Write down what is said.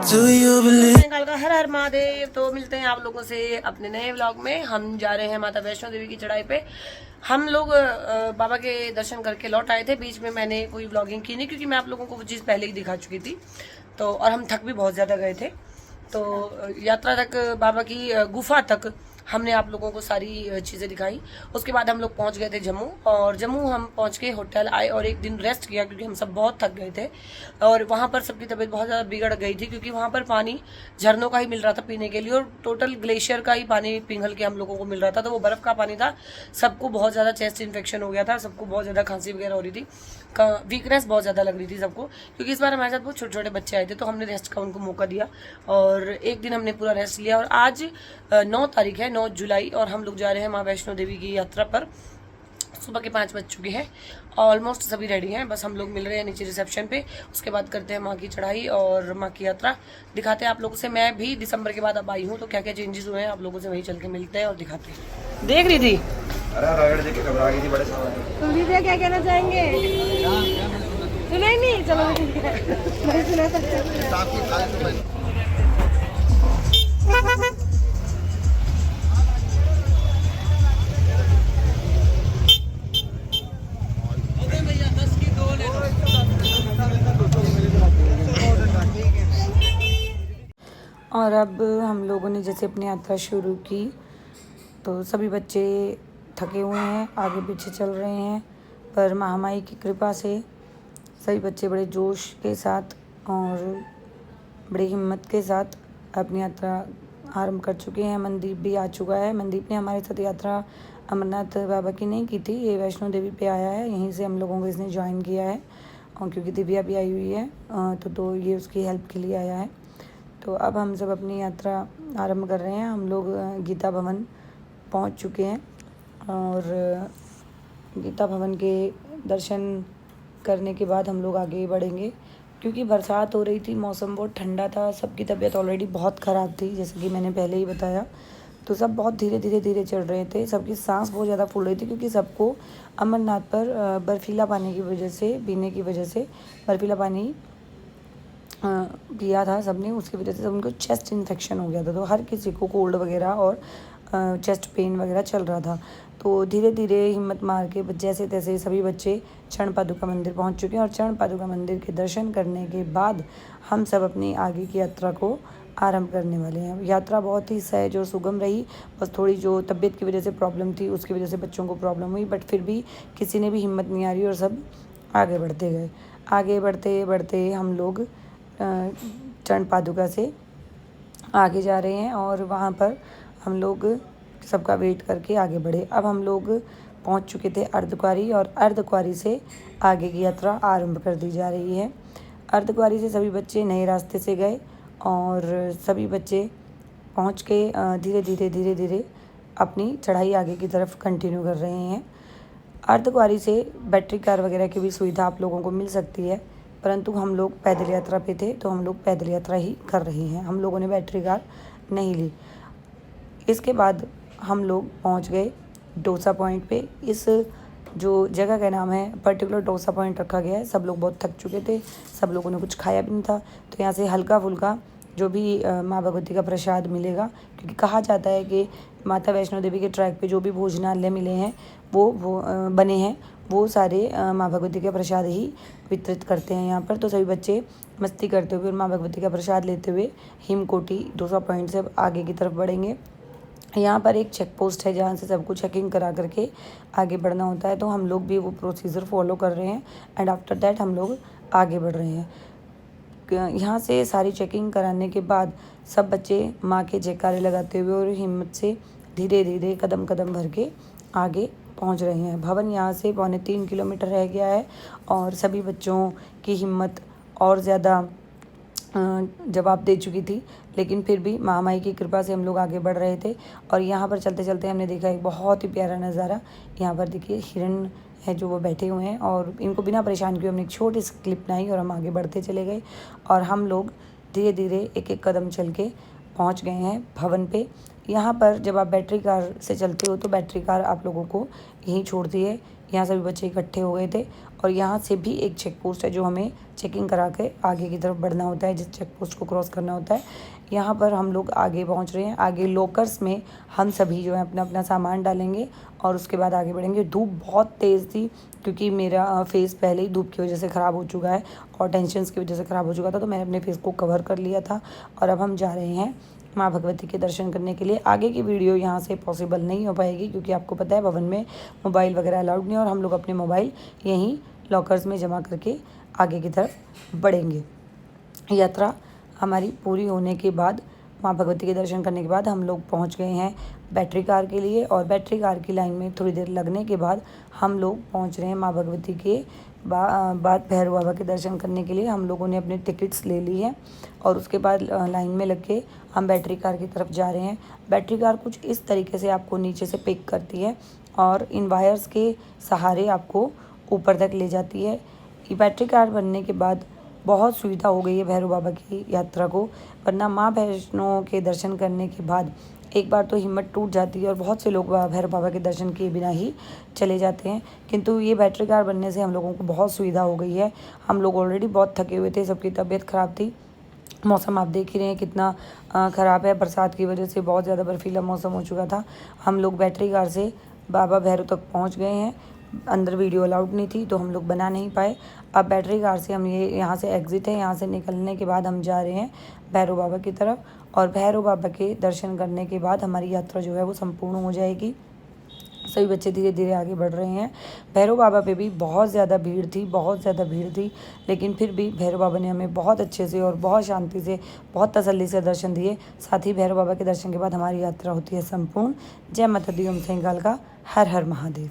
निकाल का हर हर महादेव। तो मिलते हैं आप लोगों से अपने नए व्लॉग में। हम जा रहे हैं माता वैष्णो देवी की चढ़ाई पे। हम लोग बाबा के दर्शन करके लौट आए थे। बीच में मैंने कोई व्लॉगिंग की नहीं क्योंकि मैं आप लोगों को वो चीज़ पहले ही दिखा चुकी थी। तो और हम थक भी बहुत ज़्यादा गए थे। तो यात्रा तक बाबा की गुफा तक हमने आप लोगों को सारी चीज़ें दिखाई। उसके बाद हम लोग पहुंच गए थे जम्मू, और जम्मू हम पहुंच के होटल आए और एक दिन रेस्ट किया क्योंकि हम सब बहुत थक गए थे। और वहां पर सबकी तबीयत बहुत ज़्यादा बिगड़ गई थी क्योंकि वहां पर पानी झरनों का ही मिल रहा था पीने के लिए, और टोटल ग्लेशियर का ही पानी पिघल के हम लोगों को मिल रहा था। तो वो बर्फ़ का पानी था। सबको बहुत ज़्यादा चेस्ट इन्फेक्शन हो गया था, सबको बहुत ज़्यादा खांसी वगैरह हो रही थी, वीकनेस बहुत ज़्यादा लग रही थी सबको, क्योंकि इस बार हमारे साथ बहुत छोटे छोटे बच्चे आए थे। तो हमने रेस्ट का उनको मौका दिया और एक दिन हमने पूरा रेस्ट लिया। और आज 9 तारीख है, 9 जुलाई, और हम लोग जा रहे हैं माँ वैष्णो देवी की यात्रा पर। सुबह के 5 बज चुके हैं, ऑलमोस्ट सभी रेडी हैं, बस हम लोग मिल रहे हैं नीचे रिसेप्शन पे। उसके बाद करते हैं माँ की चढ़ाई और माँ की यात्रा दिखाते हैं आप लोगों से। मैं भी दिसंबर के बाद अब आई हूँ, तो क्या क्या चेंजेस हुए हैं आप लोगों से वहीं चल के मिलते हैं और दिखाते हैं। देख रही थी, अरे रायगढ़ देख के घबरा गई थी बड़े सामान। तुम भी क्या कहना चाहेंगे? सुना ही नहीं, चलो नहीं सुना सकते। और अब हम लोगों ने जैसे अपनी यात्रा शुरू की, तो सभी बच्चे थके हुए हैं, आगे पीछे चल रहे हैं, पर महामाई की कृपा से सभी बच्चे बड़े जोश के साथ और बड़ी हिम्मत के साथ अपनी यात्रा आरंभ कर चुके हैं। मनदीप भी आ चुका है। मनदीप ने हमारे साथ यात्रा अमरनाथ बाबा की नहीं की थी, ये वैष्णो देवी पे आया है, यहीं से हम लोगों को इसने ज्वाइन किया है। और क्योंकि दिव्या भी आई हुई है तो ये उसकी हेल्प के लिए आया है। तो अब हम सब अपनी यात्रा आरंभ कर रहे हैं। हम लोग गीता भवन पहुंच चुके हैं और गीता भवन के दर्शन करने के बाद हम लोग आगे बढ़ेंगे। क्योंकि बरसात हो रही थी, मौसम बहुत ठंडा था, सबकी तबीयत ऑलरेडी बहुत ख़राब थी जैसे कि मैंने पहले ही बताया। तो सब बहुत धीरे चल रहे थे, सबकी सांस बहुत ज़्यादा फूल रही थी क्योंकि सबको अमरनाथ पर बर्फ़ीला पानी की वजह से, पीने की वजह से बर्फ़ीला पानी पिया था सबने, उसकी वजह से सब उनको चेस्ट इन्फेक्शन हो गया था। तो हर किसी को कोल्ड वगैरह और चेस्ट पेन वगैरह चल रहा था। तो धीरे धीरे हिम्मत मार के जैसे तैसे सभी बच्चे चरण पादुका मंदिर पहुंच चुके हैं। और चरण पादुका मंदिर के दर्शन करने के बाद हम सब अपनी आगे की यात्रा को आरंभ करने वाले हैं। यात्रा बहुत ही सहज और सुगम रही, बस थोड़ी जो तबीयत की वजह से प्रॉब्लम थी उसकी वजह से बच्चों को प्रॉब्लम हुई, बट फिर भी किसी ने भी हिम्मत नहीं हारी और सब आगे बढ़ते गए। आगे बढ़ते बढ़ते हम लोग चरण पादुका से आगे जा रहे हैं और वहाँ पर हम लोग सबका वेट करके आगे बढ़े। अब हम लोग पहुँच चुके थे अर्धकुंवारी, और अर्धकुंवारी से आगे की यात्रा आरंभ कर दी जा रही है। अर्धकुंवारी से सभी बच्चे नए रास्ते से गए और सभी बच्चे पहुँच के धीरे धीरे अपनी चढ़ाई आगे की तरफ कंटिन्यू कर रहे हैं। अर्धकुंवारी से बैटरी कार वगैरह की भी सुविधा आप लोगों को मिल सकती है, परंतु हम लोग पैदल यात्रा पे थे तो हम लोग पैदल यात्रा ही कर रहे हैं, हम लोगों ने बैटरी कार नहीं ली। इसके बाद हम लोग पहुंच गए डोसा पॉइंट पे। इस जो जगह का नाम है पर्टिकुलर डोसा पॉइंट रखा गया है। सब लोग बहुत थक चुके थे, सब लोगों ने कुछ खाया भी नहीं था, तो यहाँ से हल्का फुल्का जो भी माँ भगवती का प्रसाद मिलेगा, क्योंकि कहा जाता है कि माता वैष्णो देवी के ट्रैक पे जो भी भोजनालय मिले हैं वो बने हैं, वो सारे माँ भगवती के प्रसाद ही वितरित करते हैं यहाँ पर। तो सभी बच्चे मस्ती करते हुए और माँ भगवती का प्रसाद लेते हुए हिमकोटी डोसा पॉइंट से आगे की तरफ बढ़ेंगे। यहाँ पर एक चेक पोस्ट है जहाँ से सबको चेकिंग करा करके आगे बढ़ना होता है, तो हम लोग भी वो प्रोसीजर फॉलो कर रहे हैं एंड आफ्टर दैट हम लोग आगे बढ़ रहे हैं। यहाँ से सारी चेकिंग कराने के बाद सब बच्चे माँ के जयकारे लगाते हुए और हिम्मत से धीरे कदम भर के आगे पहुँच रहे हैं। भवन यहाँ से 3.25 किलोमीटर रह गया है और सभी बच्चों की हिम्मत और ज़्यादा जवाब दे चुकी थी, लेकिन फिर भी महामाई की कृपा से हम लोग आगे बढ़ रहे थे। और यहाँ पर चलते चलते हमने देखा एक बहुत ही प्यारा नज़ारा। यहाँ पर देखिए हिरन है जो वो बैठे हुए हैं और इनको बिना परेशान किए हमने एक छोटी सी क्लिप बनाई और हम आगे बढ़ते चले गए। और हम लोग धीरे एक कदम चल के पहुंच गए हैं भवन पे। यहाँ पर जब आप बैटरी कार से चलते हो तो बैटरी कार आप लोगों को यहीं छोड़ती है। यहाँ सभी बच्चे इकट्ठे हो गए थे और यहाँ से भी एक चेक पोस्ट है जो हमें चेकिंग करा के आगे की तरफ बढ़ना होता है, जिस चेक पोस्ट को क्रॉस करना होता है। यहाँ पर हम लोग आगे पहुँच रहे हैं। आगे लॉकर्स में हम सभी जो है अपना अपना सामान डालेंगे और उसके बाद आगे बढ़ेंगे। धूप बहुत तेज़ थी क्योंकि मेरा फेस पहले ही धूप की वजह से ख़राब हो चुका है और टेंशन्स की वजह से ख़राब हो चुका था, तो मैंने अपने फेस को कवर कर लिया था। और अब हम जा रहे हैं माँ भगवती के दर्शन करने के लिए। आगे की वीडियो यहाँ से पॉसिबल नहीं हो पाएगी क्योंकि आपको पता है भवन में मोबाइल वगैरह अलाउड नहीं है और हम लोग अपने मोबाइल यहीं लॉकर्स में जमा करके आगे की तरफ बढ़ेंगे। यात्रा हमारी पूरी होने के बाद, माँ भगवती के दर्शन करने के बाद हम लोग पहुँच गए हैं बैटरी कार के लिए। और बैटरी कार की लाइन में थोड़ी देर लगने के बाद हम लोग पहुँच रहे हैं माँ भगवती के बाद भैरव बाबा के दर्शन करने के लिए। हम लोगों ने अपने टिकट्स ले ली है और उसके बाद लाइन में लग के हम बैटरी कार की तरफ जा रहे हैं। बैटरी कार कुछ इस तरीके से आपको नीचे से पिक करती है और इन वायर्स के सहारे आपको ऊपर तक ले जाती है। ये बैटरी कार बनने के बाद बहुत सुविधा हो गई है भैरव बाबा की यात्रा को, वरना माँ वैष्णो के दर्शन करने के बाद एक बार तो हिम्मत टूट जाती है और बहुत से लोग भैरव बाबा के दर्शन किए बिना ही चले जाते हैं। किंतु ये बैटरी कार बनने से हम लोगों को बहुत सुविधा हो गई है। हम लोग ऑलरेडी बहुत थके हुए थे, सबकी तबीयत ख़राब थी। मौसम आप देख ही रहे हैं कितना ख़राब है, बरसात की वजह से बहुत ज़्यादा बर्फीला मौसम हो चुका था। हम लोग बैटरी कार से बाबा भैरव तक पहुंच गए हैं। अंदर वीडियो अलाउड नहीं थी तो हम लोग बना नहीं पाए। अब बैटरी कार से हम यहाँ से एग्ज़िट है, यहाँ से निकलने के बाद हम जा रहे हैं भैरव बाबा की तरफ और भैरव बाबा के दर्शन करने के बाद हमारी यात्रा जो है वो संपूर्ण हो जाएगी। सभी बच्चे धीरे धीरे आगे बढ़ रहे हैं। भैरव बाबा पे भी बहुत ज़्यादा भीड़ थी, बहुत ज़्यादा भीड़ थी, लेकिन फिर भी भैरव बाबा ने हमें बहुत अच्छे से और बहुत शांति से, बहुत तसल्ली से दर्शन दिए। साथ ही भैरव बाबा के दर्शन के बाद हमारी यात्रा होती है संपूर्ण। जय माता दी, ओम सैंकाल का हर हर महादेव।